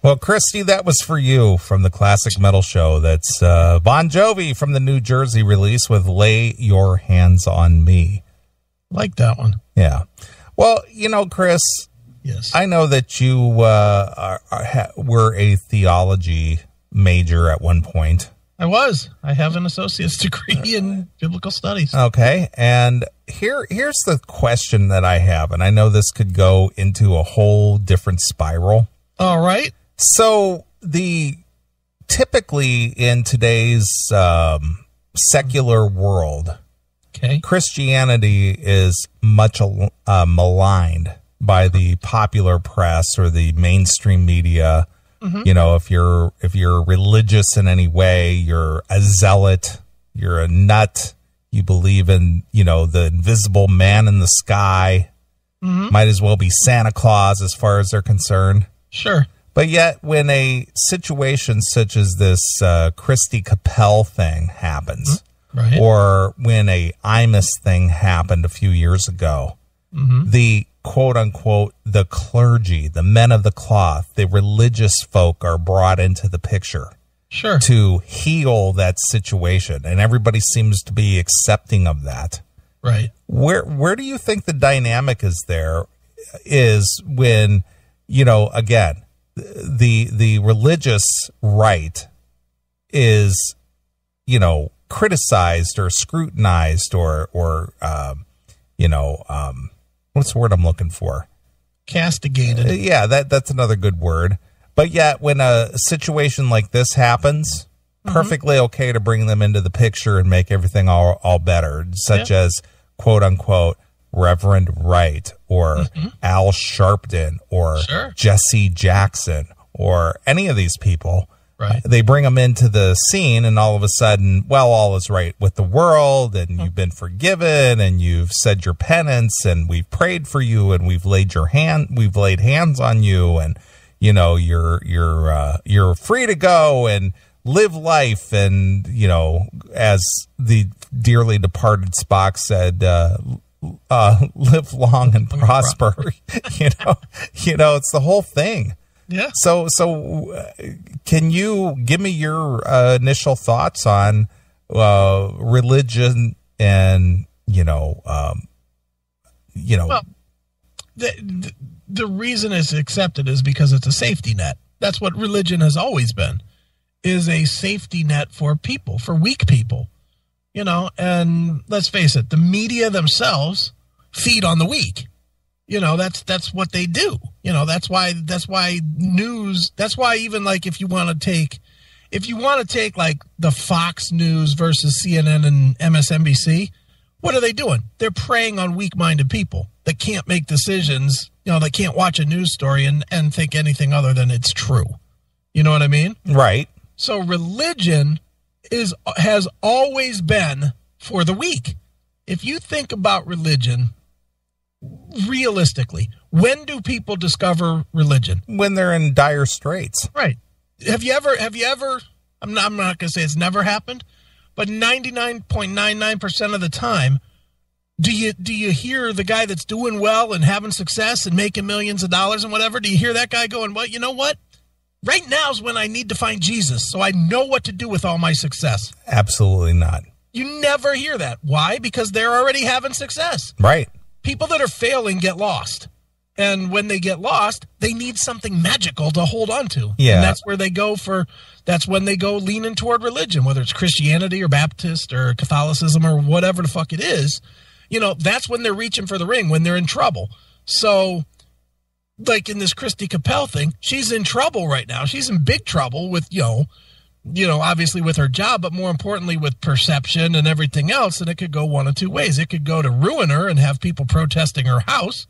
Well, Christy, that was for you from the Classic Metal Show. That's Bon Jovi from the New Jersey release with Lay Your Hands on Me. Like that one. Yeah. Well, Chris, yes, I know that you were a theology major at one point. I have an associate's degree in biblical studies. Okay. And here's the question that I have, and I know this could go into a whole different spiral. All right. So typically in today's secular world, okay, Christianity is much maligned by the popular press or the mainstream media. Mm-hmm. If you're religious in any way, you're a zealot, you're a nut, you believe in, the invisible man in the sky, mm-hmm. might as well be Santa Claus as far as they're concerned. Sure. But yet when a situation such as this Christy Capel thing happens, mm-hmm. right. or when a Imus thing happened a few years ago, mm-hmm. the quote unquote, the clergy, the men of the cloth, the religious folk are brought into the picture. Sure. To heal that situation. And everybody seems to be accepting of that. Right. Where do you think the dynamic is when, again, the religious right is, criticized or scrutinized or what's the word I'm looking for? Castigated. Yeah, that's another good word. But yet, when a situation like this happens, mm-hmm. perfectly okay to bring them into the picture and make everything all better, such as, quote unquote, Reverend Wright or mm-hmm. Al Sharpton or sure. Jesse Jackson or any of these people. Right. They bring them into the scene and all of a sudden, well, all is right with the world and you've been forgiven and you've said your penance and we've prayed for you and we've laid hands on you and, you're free to go and live life. And, as the dearly departed Spock said, live long and prosper, it's the whole thing. Yeah. So can you give me your initial thoughts on religion and well, the reason it's accepted is because it's a safety net. That's what religion has always been, is a safety net for people, for weak people. And let's face it, the media themselves feed on the weak. That's what they do. That's why news, that's why even like if you want to take like the Fox News versus CNN and MSNBC, what are they doing? They're preying on weak-minded people that can't make decisions, they can't watch a news story and think anything other than it's true. You know what I mean? Right. So religion has always been for the weak. If you think about religion, realistically, when do people discover religion? When they're in dire straits. Right. Have you ever, I'm not going to say it's never happened, but 99.99% of the time, do you hear the guy that's doing well and having success and making millions of dollars and whatever? Do you hear that guy going, well, you know what? Right now is when I need to find Jesus, so I know what to do with all my success. Absolutely not. You never hear that. Why? Because they're already having success. Right. People that are failing get lost. And when they get lost, they need something magical to hold on to. Yeah. And that's when they go leaning toward religion, whether it's Christianity or Baptist or Catholicism or whatever the fuck it is. That's when they're reaching for the ring, when they're in trouble. So, like in this Christy Capel thing, she's in trouble right now. She's in big trouble with, obviously with her job, but more importantly with perception and everything else. And it could go one of two ways. It could go to ruin her and have people protesting her house,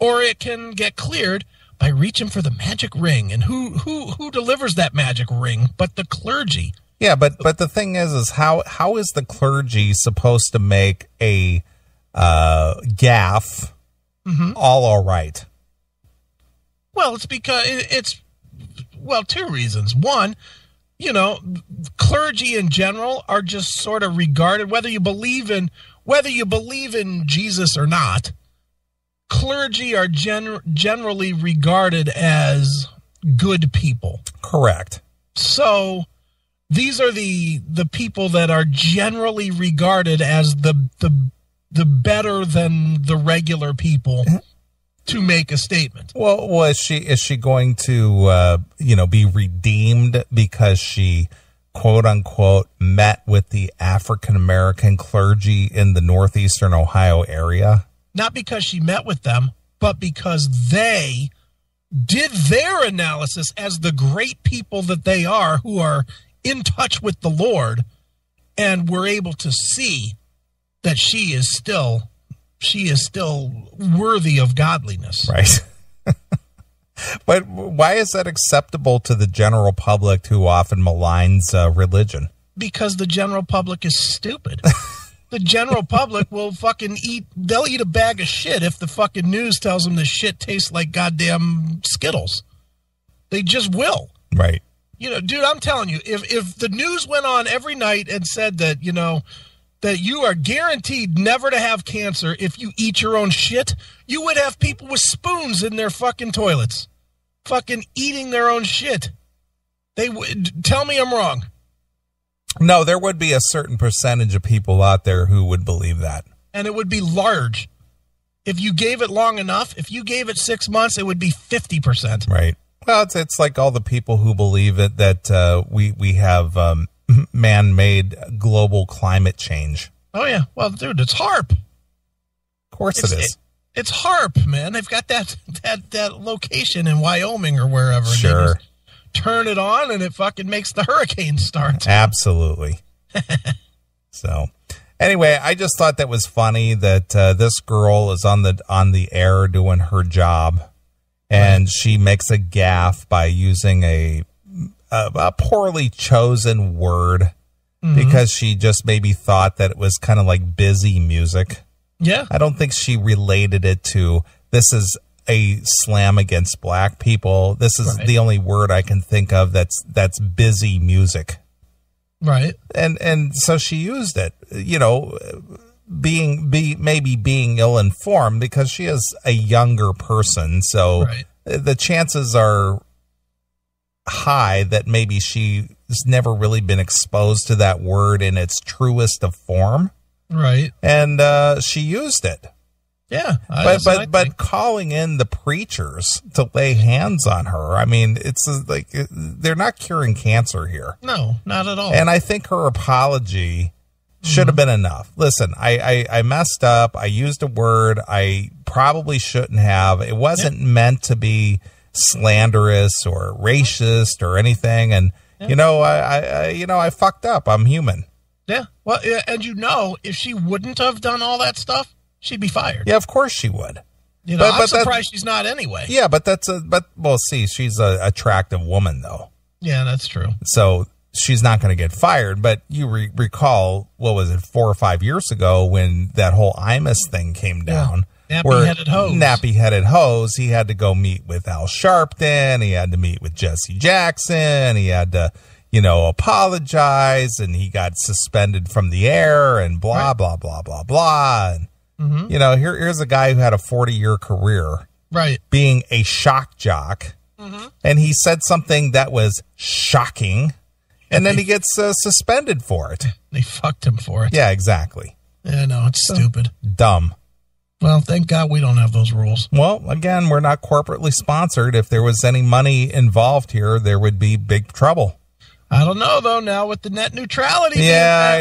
or it can get cleared by reaching for the magic ring. And who delivers that magic ring but the clergy? Yeah, but the thing is how is the clergy supposed to make a gaffe mm-hmm. all right? Well, it's because two reasons. One, clergy in general are just sort of regarded, whether you believe in Jesus or not, clergy are generally regarded as good people. Correct. So these are the people that are generally regarded as the better than the regular people to make a statement. Well, is she going to be redeemed because she, quote unquote, met with the African American clergy in the northeastern Ohio area? Not because she met with them, but because they did their analysis as the great people that they are, who are in touch with the Lord, and were able to see that she is still worthy of godliness. Right. But why is that acceptable to the general public who often maligns religion? Because the general public is stupid. The general public will they'll eat a bag of shit if the fucking news tells them the shit tastes like goddamn Skittles. They just will. Right. Dude, I'm telling you, if the news went on every night and said that, that you are guaranteed never to have cancer if you eat your own shit, you would have people with spoons in their fucking toilets, fucking eating their own shit. They would tell me I'm wrong. No, there would be a certain percentage of people out there who would believe that. And it would be large. If you gave it long enough, if you gave it 6 months, it would be 50%. Right. Well, it's like all the people who believe that we have man-made global climate change. Oh, yeah. Well, dude, it's HAARP. Of course it is. It's HAARP, man. They've got that location in Wyoming or wherever. Sure. Turn it on and it fucking makes the hurricane start. Absolutely. So, anyway, I just thought that was funny that this girl is on the air doing her job, and she makes a gaffe by using a poorly chosen word because she just maybe thought that it was kind of like busy music. Yeah. I don't think she related it to, this is a slam against black people. This is the only word I can think of that's busy music. Right. And so she used it, maybe being ill-informed because she is a younger person. So the chances are high that maybe she's never really been exposed to that word in its truest of form. Right. And she used it. Yeah. But calling in the preachers to lay hands on her, I mean, it's like they're not curing cancer here. No, not at all. And I think her apology should have been enough. Listen, I messed up. I used a word I probably shouldn't have. It wasn't meant to be slanderous or racist or anything. And, I fucked up. I'm human. Yeah. Well, and if she wouldn't have done all that stuff, she'd be fired. Yeah, of course she would. I'm surprised she's not anyway. Yeah, she's an attractive woman, though. Yeah, that's true. So she's not going to get fired. But you recall, what was it, 4 or 5 years ago when that whole Imus thing came down? Nappy-headed hose. Nappy-headed hose. He had to go meet with Al Sharpton. He had to meet with Jesse Jackson. He had to, apologize. And he got suspended from the air and blah, blah, blah, blah, blah. And, here's a guy who had a 40-year career. Right. Being a shock jock. And he said something that was shocking. And then he gets suspended for it. They fucked him for it. Yeah, exactly. Yeah, no, it's stupid. Dumb. Well, thank God we don't have those rules. Well, again, we're not corporately sponsored. If there was any money involved here, there would be big trouble. I don't know, though, now with the net neutrality. Yeah,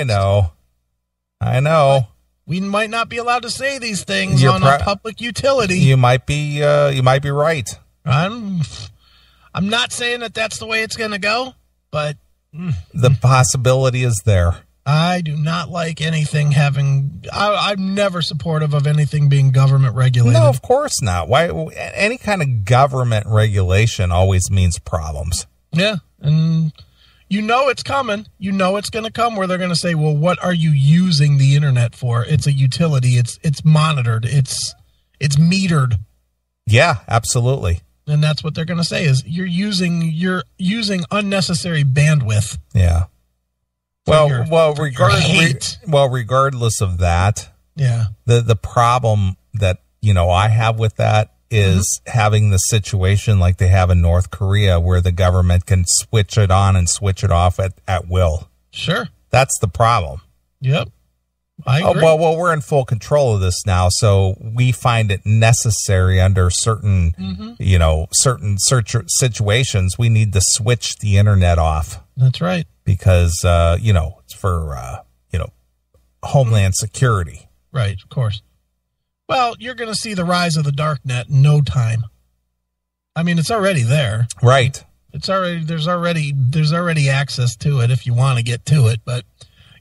I know. We might not be allowed to say these things on a public utility. You might be right. I'm not saying that that's the way it's going to go, but the possibility is there. I do not like anything I'm never supportive of anything being government regulated. No, of course not. Why? Any kind of government regulation always means problems. Yeah, and it's coming. It's going to come where they're going to say, well, what are you using the internet for? It's a utility. It's monitored. It's metered. Yeah, absolutely. And that's what they're going to say is you're using unnecessary bandwidth. Yeah. Regardless of that, yeah. The problem that I have with that is having the situation like they have in North Korea where the government can switch it on and switch it off at will. Sure. That's the problem. Yep. I agree. Well, we're in full control of this now, so we find it necessary under certain, certain situations, we need to switch the internet off. That's right. Because, it's for, Homeland Security. Right, of course. Well, you're going to see the rise of the dark net in no time. I mean, it's already there. Right. There's already access to it if you want to get to it, but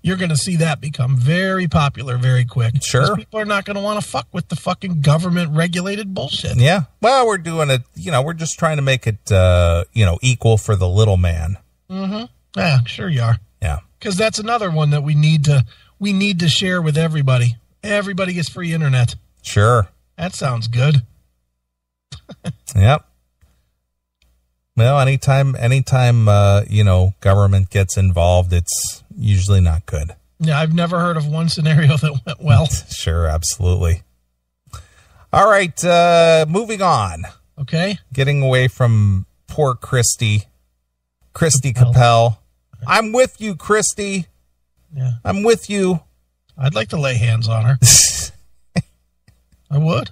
you're going to see that become very popular very quick. Sure. People are not going to want to fuck with the fucking government regulated bullshit. Yeah. Well, we're doing it, we're just trying to make it, equal for the little man. Mm-hmm. Yeah, sure you are. Yeah. Because that's another one that we need to share with everybody. Everybody gets free internet. Sure. That sounds good. Yep. Well, anytime, government gets involved, it's usually not good. Yeah, I've never heard of one scenario that went well. Sure, absolutely. All right, moving on. Okay. Getting away from poor Christy Capel. I'm with you, Christy. Yeah. I'm with you. I'd like to lay hands on her. I would.